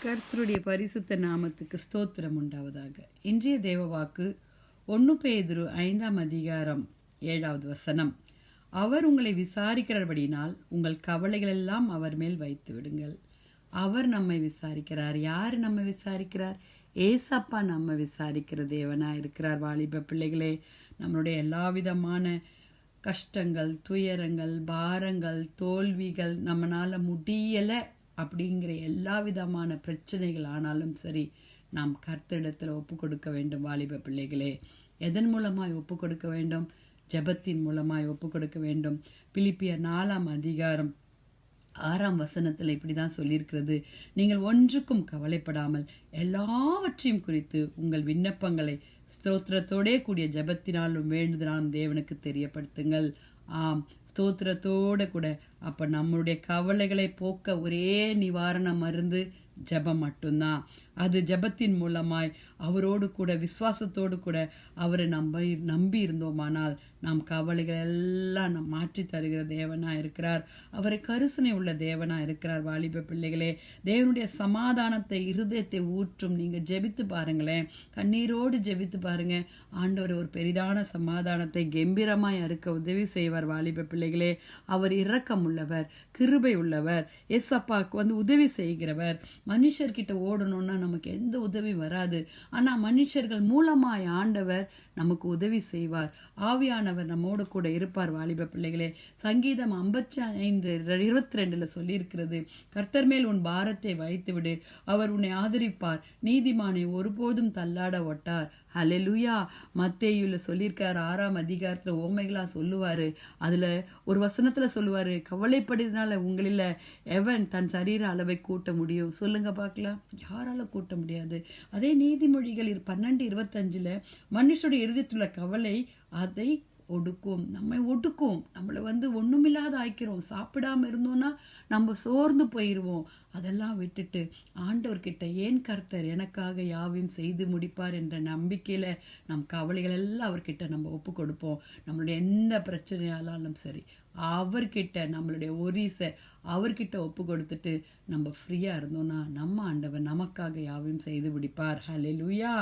கர்த்தருடைய பரிசுத்த நாமத்துக்கு ஸ்தோத்திரம் உண்டாவதாக. இன்றைய தேவவாக்கு 1 பேதுரு 5ஆம் அதிகாரம் 7வது வசனம். அவர் உங்களை விசாரிக்கிறபடினால் உங்கள் கவலைகளெல்லாம் அவர் மேல் வைத்து விடுங்கள். அவர் நம்மை விசாரிக்கிறார். யார் நம்மை விசாரிக்கிறார்? ஏசப்பா நம்ம விசாரிக்கிற தேவனா இருக்கிறார். வாலிப பிள்ளைகளே, நம்மளுடைய எல்லா விதமான கஷ்டங்கள், துயரங்கள், பாரங்கள், தோல்விகள், நம்மளால முடியலை அப்படிங்கிற எல்லா விதமான பிரச்சனைகள் ஆனாலும் சரி, நாம் கர்த்தரிடத்தில் ஒப்பு கொடுக்க வேண்டும். வாலிப பிள்ளைகளே, எதன் மூலமாய் ஒப்பு கொடுக்க வேண்டும்? ஜெபத்தின் மூலமாய் ஒப்பு கொடுக்க வேண்டும். பிலிப்பியர் 4ஆம் அதிகாரம் 6ஆம் வசனத்தில் இப்படிதான் சொல்லியிருக்கிறது. நீங்கள் ஒன்றுக்கும் கவலைப்படாமல் எல்லாவற்றையும் குறித்து உங்கள் விண்ணப்பங்களை ஸ்தோத்திரத்தோடே கூடிய ஜெபத்தினாலும் வேண்டுதலாலும் தேவனுக்கு தெரியப்படுத்துங்கள். ஆம், ஸ்தோத்திரத்தோட கூட. அப்ப நம்மளுடைய கவலைகளை போக்க ஒரே நிவாரண மருந்து ஜெபம் மட்டும்தான். அது ஜெபத்தின் மூலமாய் அவரோடு கூட விசுவாசத்தோடு கூட அவரை நம்பி இருந்தோமானால் நாம் கவலைகள் எல்லாம் நம் மாற்றி தருகிற தேவனா இருக்கிறார். அவரை கருசனை உள்ள தேவனா இருக்கிறார். வாலிப பிள்ளைகளே, தேவனுடைய சமாதானத்தை இருதயத்தை ஊற்றும். நீங்க ஜெபித்து பாருங்களேன், கண்ணீரோடு ஜெபித்து பாருங்க. ஆண்டவர் ஒரு பெரிதான சமாதானத்தை கம்பீரமாய் அறுக்க உதவி செய்வார். வாலிப பிள்ளைகளே, அவர் இரக்கம் உள்ளவர், கிருபை உள்ளவர், ஏசப்பாக்கு உதவி செய்கிறவர். மனுஷர்கிட்ட ஓடணும்னா நமக்கு எந்த உதவி வராது. ஆனா மனுஷர்கள் மூலமாய் ஆண்டவர் நமக்கு உதவி செய்வார். ஆவியானவர் நம்மோடு கூட இருப்பார். வாலிப பிள்ளைகளே, சங்கீதம் 55:22 சொல்லியிருக்கிறது, கர்த்தர் மேல் உன் பாரத்தை வைத்து விடு, அவர் உன்னை ஆதரிப்பார், நீதிமானை ஒருபோதும் தள்ளாட ஒட்டார். ஹல்லேலூயா. மத்தேயுல சொல்லியிருக்காரு, 6ஆம் அதிகாரத்துல ஓமைகளா சொல்லுவாரு. அதுல ஒரு வசனத்துல சொல்லுவாரு, கவலைப்படுறதுனால உங்களில எவன் தன் சரீர அளவை கூட்ட முடியும்? சொல்லுங்க பார்க்கலாம். யாரால கூட்ட முடியாது. அதே நீதிமொழிகள் 12:25 மனுஷனுடைய இருதயத்துல கவலை அதை ஒடுக்கும், நம்மை ஒடுக்கும். நம்மளை ஒண்ணுமில்லாத ஆக்கிறோம். சாப்பிடாம இருந்தோம்னா நம்ம சோர்ந்து போயிடுவோம். அதெல்லாம் விட்டுட்டு ஆண்டவர்கிட்ட, ஏன் கர்த்தர் எனக்காக யாவையும் செய்து முடிப்பார் என்ற நம்பிக்கையில நம் கவலைகள் எல்லாம் அவர்கிட்ட நம்ம ஒப்பு கொடுப்போம். நம்மளுடைய எந்த பிரச்சனையாலும் சரி, அவர்கிட்ட நம்மளுடைய ஒரீசை அவர்கிட்ட ஒப்பு கொடுத்துட்டு நம்ம ஃப்ரீயா இருந்தோம்னா நம்ம ஆண்டவர் நமக்காக யாவையும் செய்து முடிப்பார். ஹல்லேலூயா.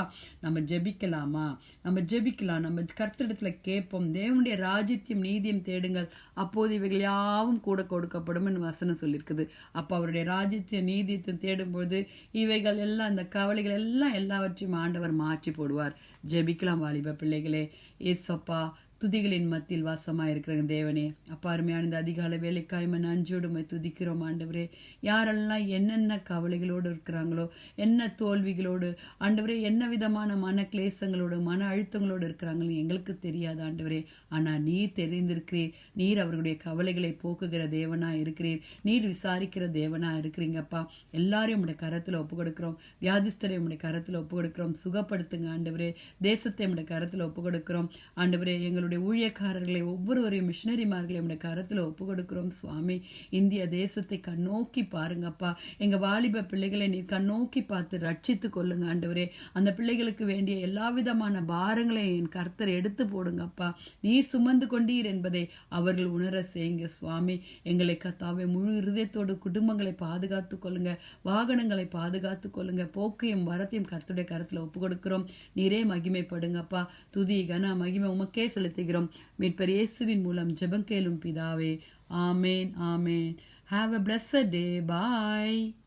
நம்ம ஜெபிக்கலாமா? நம்ம ஜெபிக்கலாம். நம்ம கர்த்தரிடத்துல கேட்போம். தேவனுடைய ராஜ்யத்தையும் நீதியும் தேடுங்கள், அப்போது இவைகள் யாவும் கூட கொடுக்கப்படும் வசனம் சொல்லியிருக்குது. அப்ப அவருடைய ராஜ்யத்தையும் நீதியத்தையும் தேடும்போது இவைகள் எல்லாம், இந்த கவலைகள் எல்லாம் எல்லாவற்றையும் ஆண்டவர் மாற்றி போடுவார். ஜெபிக்கலாம் வாலிப பிள்ளைகளே. ஏசப்பா, துதிகளின் மத்தியில் வாசமாக இருக்கிற தேவனே, அப்பா, அருமையான இந்த அதிகாலை வேலைக்காய் நன்றியோடு துதிக்கிறோம் ஆண்டவரே. யாரெல்லாம் என்னென்ன கவலைகளோடு இருக்கிறாங்களோ, என்ன தோல்விகளோடு ஆண்டவரே, என்ன விதமான மன கிளேசங்களோடு மன அழுத்தங்களோடு இருக்கிறாங்கன்னு எங்களுக்கு தெரியாது ஆண்டவரே. ஆனால் நீர் தெரிந்திருக்கிறீர். நீர் அவர்களுடைய கவலைகளை போக்குகிற தேவனா இருக்கிறீர். நீர் விசாரிக்கிற தேவனா இருக்கிறீங்கப்பா. எல்லாரையும் உடைய கரத்தில் ஒப்பு கொடுக்கிறோம். வியாதிஸ்தரை உடைய கரத்தில் ஒப்பு கொடுக்கிறோம். சுகப்படுத்துங்க ஆண்டவரே. தேசத்தை உடைய கரத்தில் ஒப்பு கொடுக்கிறோம் ஆண்டவரே. எங்களுடைய ஊழியக்காரர்களை ஒவ்வொருவரையும் மிஷனரிமார்களை உடைய கரத்துல ஒப்பு கொடுக்கிறோம் சுவாமி. இந்திய தேசத்தை கண்ணோக்கி பாருங்கப்பா. எங்க வாலிப பிள்ளைகளை நீ கண்ணோக்கி பார்த்து ரட்சித்து கொள்ளுங்க ஆண்டவரே. அந்த பிள்ளைகளுக்கு வேண்டிய எல்லா விதமான பாரங்களை என் கர்த்தர் எடுத்து போடுங்கப்பா. நீர் சுமந்து கொண்டீர் என்பதை அவர்கள் உணர செய்யுங்க சுவாமி. எங்களை கத்தாவே முழு இருதயத்தோடு குடும்பங்களை பாதுகாத்து கொள்ளுங்க, வாகனங்களை பாதுகாத்து கொள்ளுங்க. போக்கையும் வரத்தையும் கர்த்தருடைய கரத்துல ஒப்பு கொடுக்கிறோம். நீரே மகிமைப்படுங்கப்பா. துதி கன மகிமை உமக்கே செலுத்துகிறோம். மீட்பர் இயேசுவின் மூலம் ஜெபம் கேளும் பிதாவே. ஆமேன், ஆமேன். Have a blessed day. Bye.